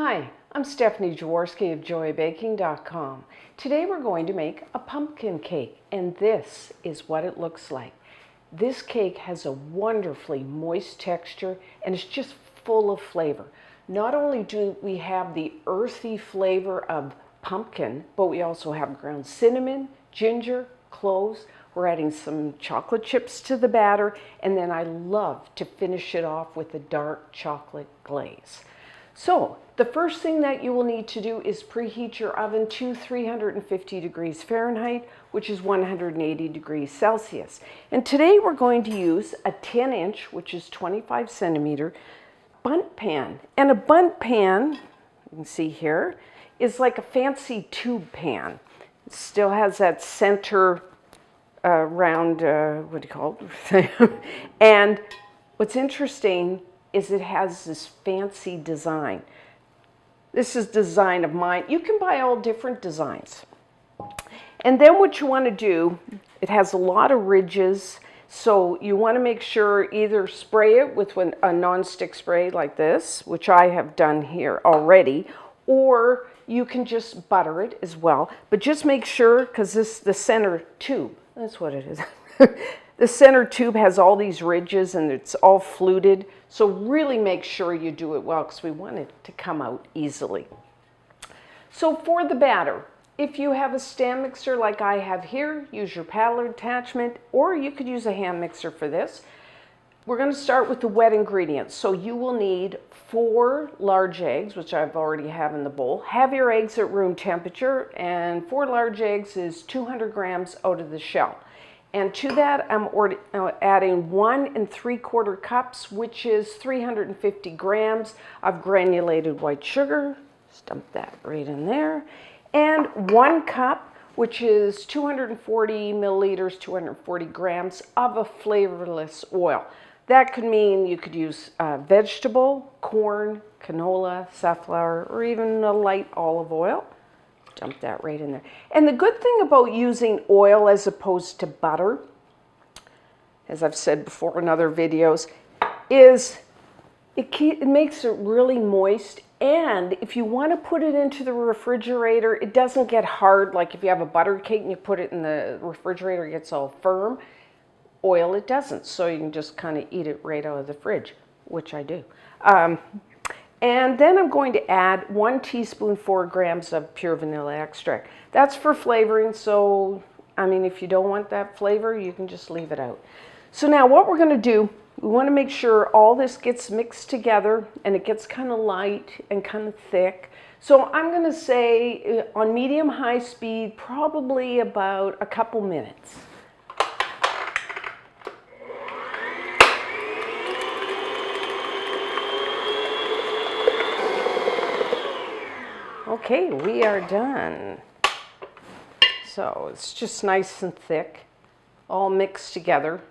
Hi, I'm Stephanie Jaworski of joybaking.com. Today we're going to make a pumpkin cake, and this is what it looks like. This cake has a wonderfully moist texture and it's just full of flavor. Not only do we have the earthy flavor of pumpkin, but we also have ground cinnamon, ginger, cloves. We're adding some chocolate chips to the batter, and then I love to finish it off with a dark chocolate glaze. So the first thing that you will need to do is preheat your oven to 350 degrees Fahrenheit, which is 180 degrees Celsius. And today we're going to use a 10-inch, which is 25 centimeter, bundt pan. And a bundt pan, you can see here, is like a fancy tube pan. It still has that center round, what do you call it? And what's interesting is it has this fancy design. This is design of mine. You can buy all different designs. And then what you want to do, it has a lot of ridges, so you want to make sure either spray it with a non-stick spray like this, which I have done here already, or you can just butter it as well. But just make sure, because the center tube, that's what it is. The center tube has all these ridges and it's all fluted. So really make sure you do it well because we want it to come out easily. So for the batter, if you have a stand mixer like I have here, use your paddle attachment, or you could use a hand mixer for this. We're going to start with the wet ingredients. So you will need 4 large eggs, which I've already have in the bowl. Have your eggs at room temperature, and 4 large eggs is 200 grams out of the shell. And to that, I'm adding 1 3/4 cups, which is 350 grams of granulated white sugar. Just dump that right in there. And 1 cup, which is 240 milliliters, 240 grams of a flavorless oil. That could mean you could use vegetable, corn, canola, safflower, or even a light olive oil. Dump that right in there. And the good thing about using oil as opposed to butter, as I've said before in other videos, is it makes it really moist. And if you want to put it into the refrigerator, it doesn't get hard. Like if you have a butter cake and you put it in the refrigerator, it gets all firm. Oil, it doesn't. So you can just kind of eat it right out of the fridge, which I do. And then I'm going to add 1 teaspoon, 4 grams of pure vanilla extract. That's for flavoring, so, I mean, if you don't want that flavor, you can just leave it out. So now what we're going to do, we want to make sure all this gets mixed together and it gets kind of light and kind of thick. So I'm going to say on medium-high speed, probably about a couple minutes. Okay, we are done. So it's just nice and thick, all mixed together.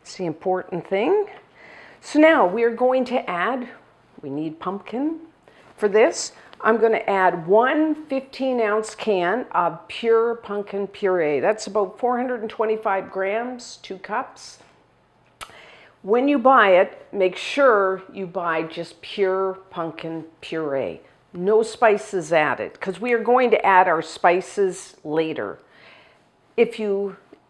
It's the important thing. So now we're going to add, we need pumpkin. For this, I'm going to add 1 15-ounce can of pure pumpkin puree. That's about 425 grams, 2 cups. When you buy it, make sure you buy just pure pumpkin puree. No spices added, because we are going to add our spices later.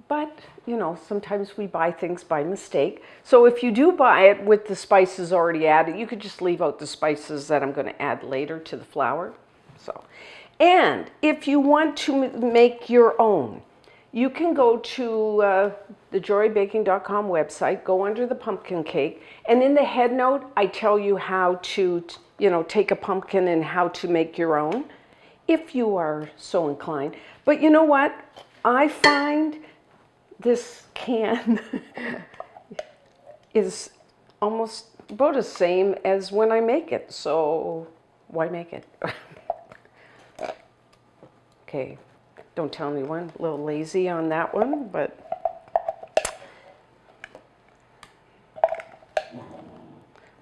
But you know, sometimes we buy things by mistake. So if you do buy it with the spices already added, you could just leave out the spices that I'm going to add later to the flour. And if you want to make your own, you can go to the joybaking.com website, go under the pumpkin cake, and in the head note, I tell you how to, take a pumpkin and how to make your own, if you are so inclined. But you know what? I find this can is almost about the same as when I make it, so why make it? Okay. Don't tell anyone, a little lazy on that one, but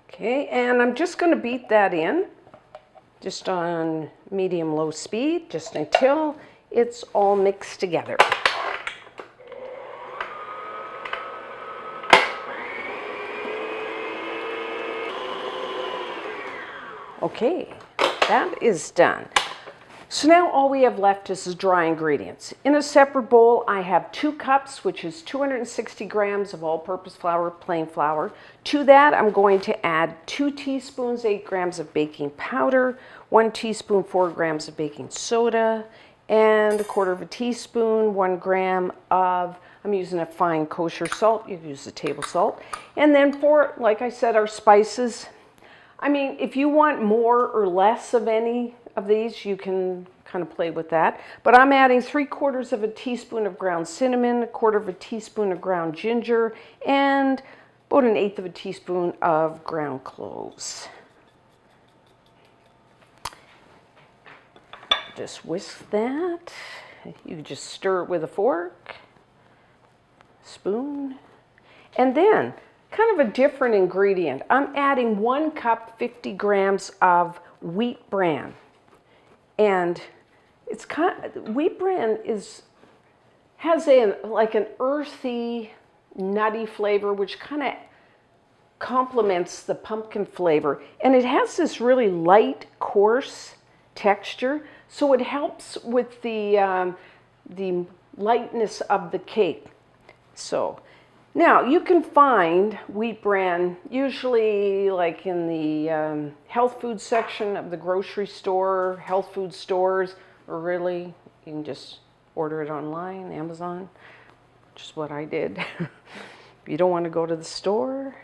okay, and I'm just going to beat that in, just on medium-low speed, just until it's all mixed together. Okay, that is done. So now all we have left is the dry ingredients. In a separate bowl, I have 2 cups, which is 260 grams of all-purpose flour, plain flour. To that, I'm going to add 2 teaspoons, 8 grams of baking powder, 1 teaspoon, 4 grams of baking soda, and 1/4 teaspoon, 1 gram of, I'm using a fine kosher salt. You can use the table salt. And then for, like I said, our spices. I mean, if you want more or less of any of these, you can kind of play with that. But I'm adding 3/4 teaspoon of ground cinnamon, 1/4 teaspoon of ground ginger, and about 1/8 teaspoon of ground cloves. Just whisk that. You can just stir it with a fork, spoon, and then kind of a different ingredient. I'm adding 1 cup, 50 grams of wheat bran. And it's wheat bran has like an earthy, nutty flavor, which kind of complements the pumpkin flavor. And it has this really light, coarse texture, so it helps with the lightness of the cake. So now you can find wheat bran usually like in the health food section of the grocery store, health food stores, or really you can just order it online, Amazon, which is what I did. If you don't want to go to the store.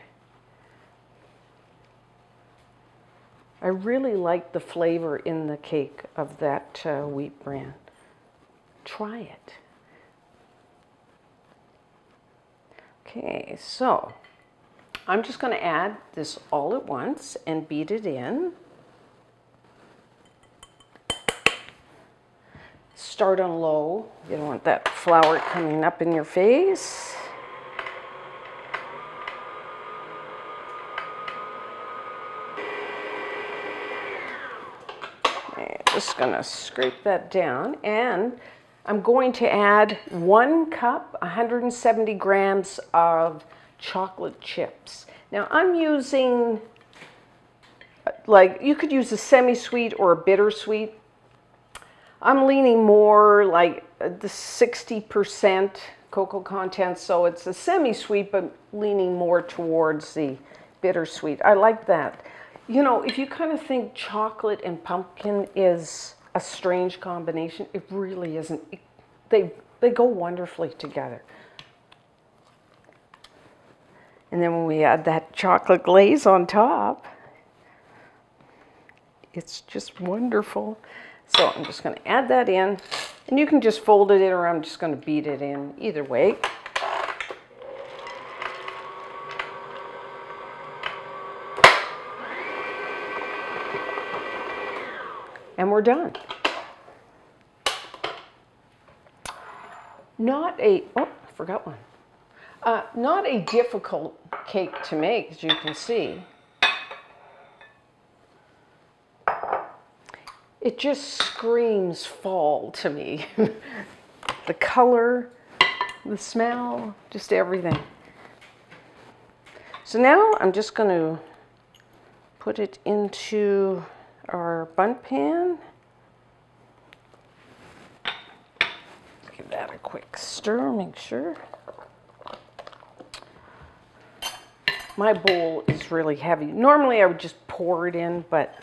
I really like the flavor in the cake of that wheat bran. Try it. Okay, so I'm just going to add this all at once and beat it in. Start on low. You don't want that flour coming up in your face. Just going to scrape that down, and I'm going to add 1 cup, 170 grams of chocolate chips. Now I'm using, like, you could use a semi-sweet or a bittersweet. I'm leaning more like the 60% cocoa content, so it's a semi-sweet, but leaning more towards the bittersweet. I like that. You know, if you kind of think chocolate and pumpkin is a strange combination, it really isn't. They go wonderfully together. And then when we add that chocolate glaze on top, it's just wonderful. So I'm just going to add that in, and you can just fold it in, or I'm just going to beat it in, either way. And we're done. Not a difficult cake to make, as you can see. It just screams fall to me. The color, the smell, just everything. So now I'm just going to put it into our bundt pan. Give that a quick stir, make sure. My bowl is really heavy. Normally I would just pour it in, but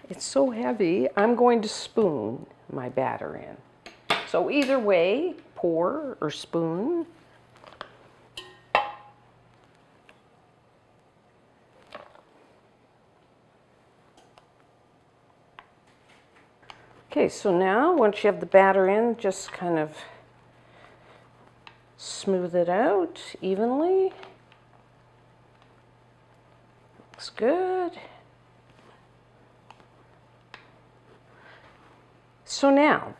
it's so heavy, I'm going to spoon my batter in. So either way, pour or spoon. Okay, so now once you have the batter in, just kind of smooth it out evenly. Looks good. So now,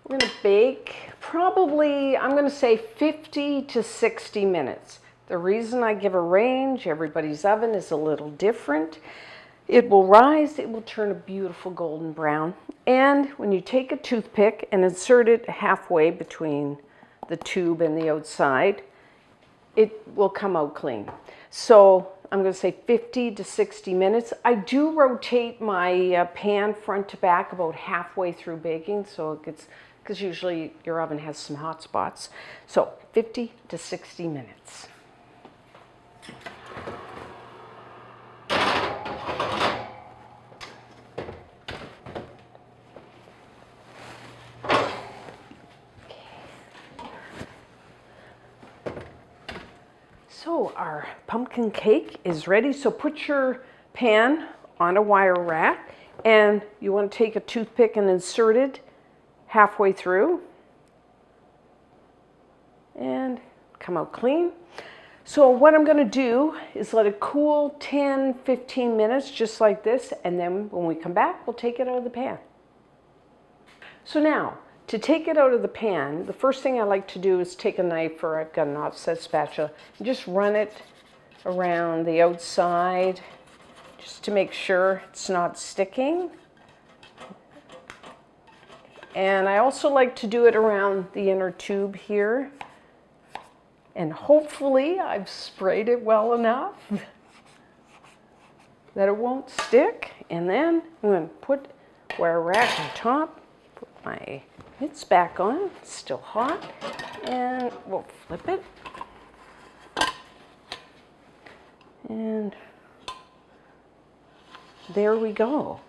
we're going to bake probably, I'm going to say 50 to 60 minutes. The reason I give a range, everybody's oven is a little different. It will rise, it will turn a beautiful golden brown. And when you take a toothpick and insert it halfway between the tube and the outside, it will come out clean. So I'm going to say 50 to 60 minutes. I do rotate my pan front to back about halfway through baking, so it gets, because usually your oven has some hot spots. So 50 to 60 minutes. So our pumpkin cake is ready. So put your pan on a wire rack, and you want to take a toothpick and insert it halfway through and come out clean. So what I'm going to do is let it cool 10-15 minutes just like this, and then when we come back we'll take it out of the pan. So now, to take it out of the pan, the first thing I like to do is take a knife, or I've got an offset spatula, and just run it around the outside just to make sure it's not sticking. And I also like to do it around the inner tube here. And hopefully I've sprayed it well enough that it won't stick. And then I'm going to put wire rack on top, put my mitts back on, it's still hot, and we'll flip it. And there we go.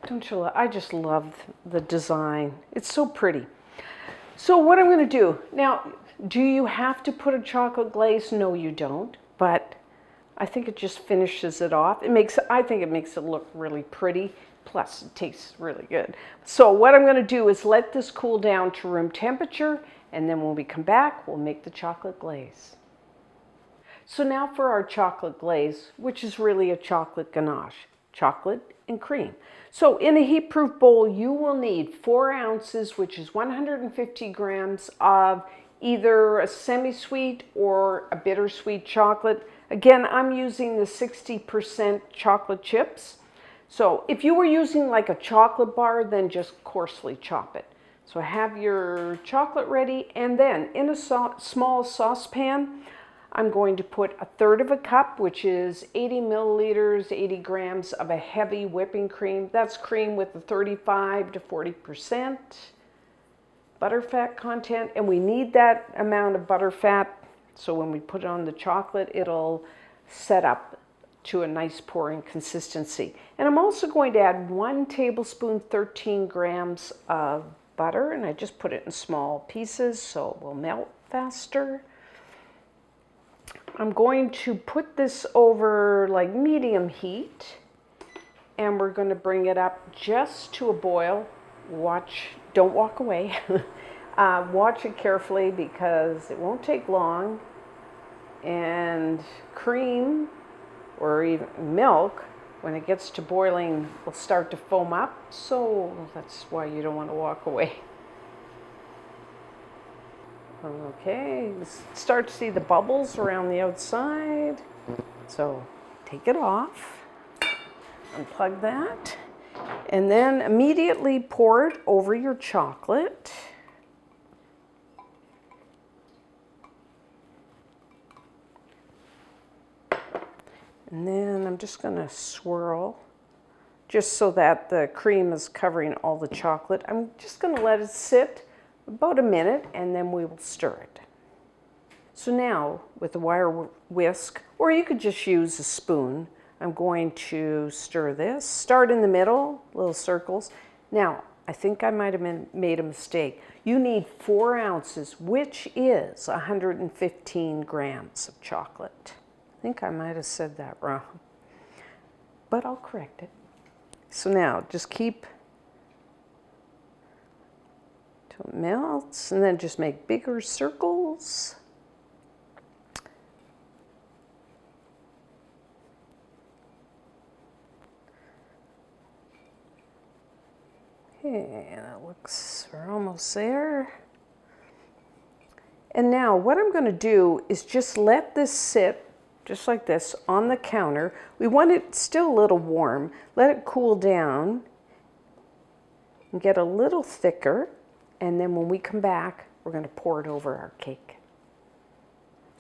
Don't you love, I just love the design. It's so pretty. So what I'm going to do, now, do you have to put a chocolate glaze? No, you don't, but I think it just finishes it off. I think it makes it look really pretty, plus it tastes really good. So what I'm going to do is let this cool down to room temperature, and then when we come back, we'll make the chocolate glaze. So now for our chocolate glaze, which is really a chocolate ganache, chocolate and cream. So in a heat-proof bowl, you will need 4 ounces, which is 150 grams of either a semi-sweet or a bittersweet chocolate. Again, I'm using the 60% chocolate chips. So if you were using like a chocolate bar, then just coarsely chop it. So have your chocolate ready, and then in a small saucepan, I'm going to put 1/3 cup, which is 80 milliliters, 80 grams of a heavy whipping cream. That's cream with a 35 to 40% butterfat content, and we need that amount of butterfat so when we put it on the chocolate, it'll set up to a nice pouring consistency. And I'm also going to add 1 tablespoon, 13 grams of butter, and I just put it in small pieces so it will melt faster. I'm going to put this over like medium heat, and we're going to bring it up just to a boil. Watch, don't walk away. Watch it carefully because it won't take long, and cream or even milk, when it gets to boiling, will start to foam up, so that's why you don't want to walk away. Okay, start to see the bubbles around the outside. So take it off, unplug that, and then immediately pour it over your chocolate. And then I'm just going to swirl, just so that the cream is covering all the chocolate. I'm just going to let it sit about a minute, and then we will stir it. So now, with a wire whisk, or you could just use a spoon, I'm going to stir this. Start in the middle, little circles. Now, I think I might have made a mistake. You need 4 ounces, which is 115 grams of chocolate. I think I might have said that wrong, but I'll correct it. So now, just keep till it melts, and then just make bigger circles. Okay, that looks, we're almost there. And now what I'm going to do is just let this sit just like this on the counter. We want it still a little warm. Let it cool down and get a little thicker. And then when we come back, we're going to pour it over our cake.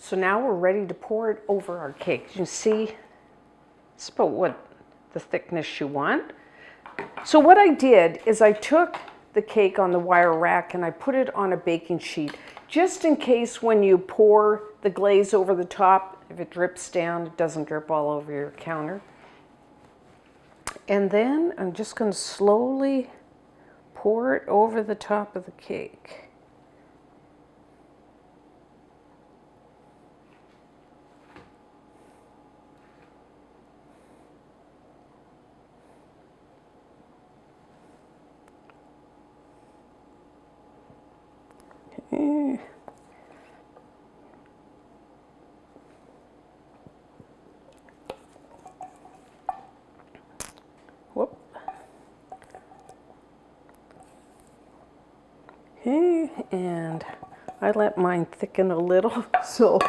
So now we're ready to pour it over our cake. You can see it's about what the thickness you want. So what I did is I took the cake on the wire rack and I put it on a baking sheet, just in case when you pour the glaze over the top, if it drips down, it doesn't drip all over your counter. And then I'm just going to slowly pour it over the top of the cake. Okay. Whoop. Okay, and I let mine thicken a little, so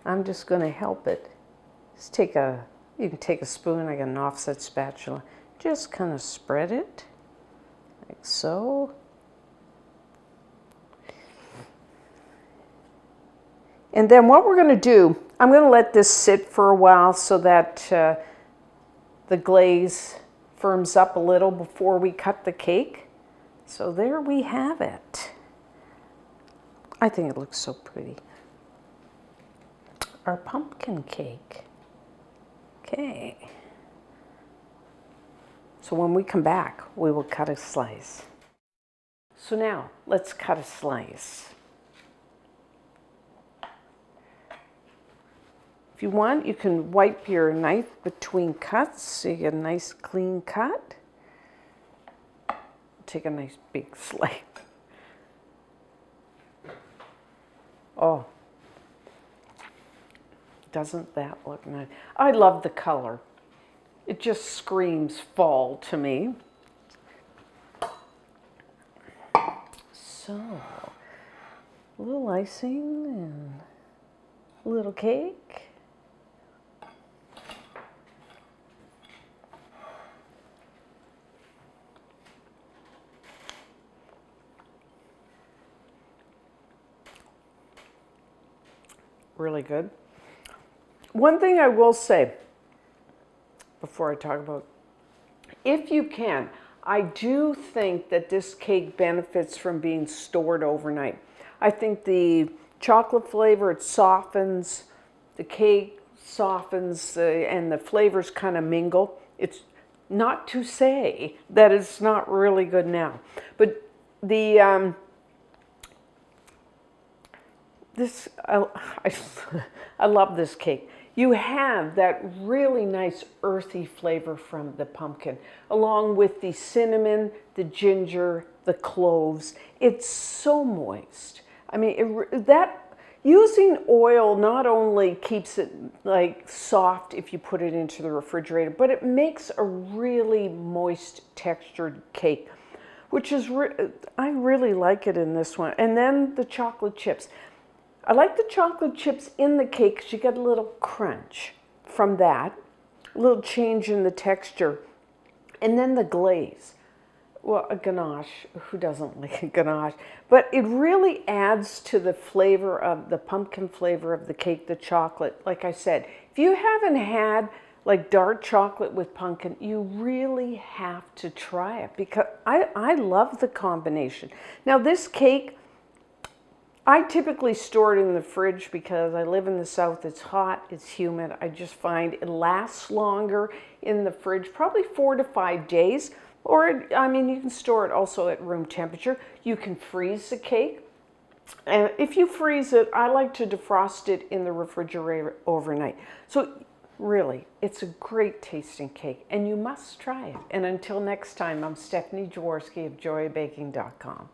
I'm just going to help it. Just you can take a spoon, I got an offset spatula, just kind of spread it, like so. And then what we're going to do, I'm going to let this sit for a while so that the glaze firms up a little before we cut the cake. So there we have it. I think it looks so pretty. Our pumpkin cake. Okay. So when we come back, we will cut a slice. So now, let's cut a slice. If you want, you can wipe your knife between cuts so you get a nice clean cut. Take a nice big slice. Oh, doesn't that look nice? I love the color. It just screams fall to me. So, a little icing and a little cake. Really good. One thing I will say before I talk about, if you can, I do think that this cake benefits from being stored overnight. I think the chocolate flavor, it softens, the cake softens, and the flavors kind of mingle. It's not to say that it's not really good now, but the I love this cake. You have that really nice earthy flavor from the pumpkin, along with the cinnamon, the ginger, the cloves. It's so moist. I mean, using oil not only keeps it like soft if you put it into the refrigerator, but it makes a really moist textured cake, which is, I really like it in this one. And then the chocolate chips. I like the chocolate chips in the cake because you get a little crunch from that, a little change in the texture. And then the glaze. Well, a ganache, who doesn't like a ganache? But it really adds to the flavor of the pumpkin flavor of the cake, the chocolate. Like I said, if you haven't had like dark chocolate with pumpkin, you really have to try it because I love the combination. Now this cake, I typically store it in the fridge because I live in the South. It's hot, it's humid. I just find it lasts longer in the fridge, probably 4 to 5 days. Or, I mean, you can store it also at room temperature. You can freeze the cake. And if you freeze it, I like to defrost it in the refrigerator overnight. So really, it's a great tasting cake and you must try it. And until next time, I'm Stephanie Jaworski of joyabaking.com.